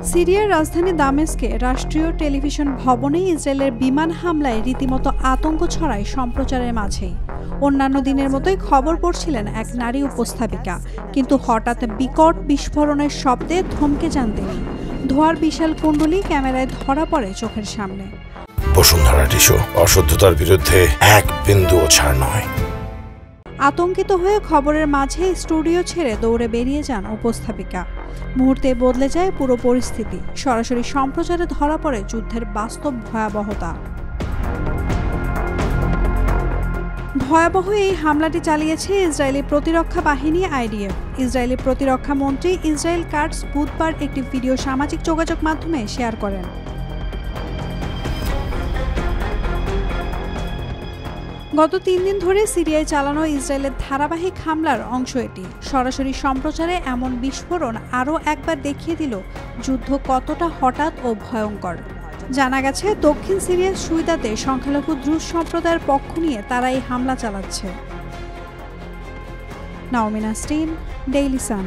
সিরিয়ার রাজধানী দামেস্কে রাষ্ট্রীয় টেলিভিশন ভবনে ইসরায়েলের বিমান হামলায় রীতিমতো আতঙ্ক ছড়ায় সম্প্রচারের মাঝেই। অন্যান্য দিনের মতোই খবর পড়ছিলেন এক নারী উপস্থাপিকা, কিন্তু হঠাৎ বিকট বিস্ফোরণের শব্দে থমকে যান তিনি। ধোঁয়ার বিশাল কুণ্ডলী ক্যামেরায় ধরা পড়ে চোখের সামনে। বসুন্ধরা টিস্যু, অশুদ্ধতার বিরুদ্ধে এক বিন্দুও ছাড় নয়। আতঙ্কিত হয়ে খবরের মাঝে স্টুডিও ছেড়ে দৌড়ে বেরিয়ে যান উপস্থাপিকা। মুহূর্তে বদলে যায় পুরো পরিস্থিতি। সরাসরি সম্প্রচারে ধরা পড়ে যুদ্ধের বাস্তব ভয়াবহতা। ভয়াবহ এই হামলাটি চালিয়েছে ইসরায়েলি প্রতিরক্ষা বাহিনী IDF। ইসরায়েলি প্রতিরক্ষা মন্ত্রী ইসরায়েল কাটস বুধবার একটি ভিডিও সামাজিক যোগাযোগ মাধ্যমে শেয়ার করেন। গত 3 দিন ধরে সিরিয়ায় চালানো ইসরায়েলের ধারাবাহিক হামলার অংশ এটি। সরাসরি সম্প্রচারে এমন বিস্ফোরণ আরও একবার দেখিয়ে দিল যুদ্ধ কতটা হঠাৎ ও ভয়ঙ্কর। জানা গেছে, দক্ষিণ সিরিয়ার সুইদাতে সংখ্যালঘু দ্রুজ সম্প্রদায়ের পক্ষ নিয়ে তারা এই হামলা চালাচ্ছে। Naomi Nasrin, Daily Sun.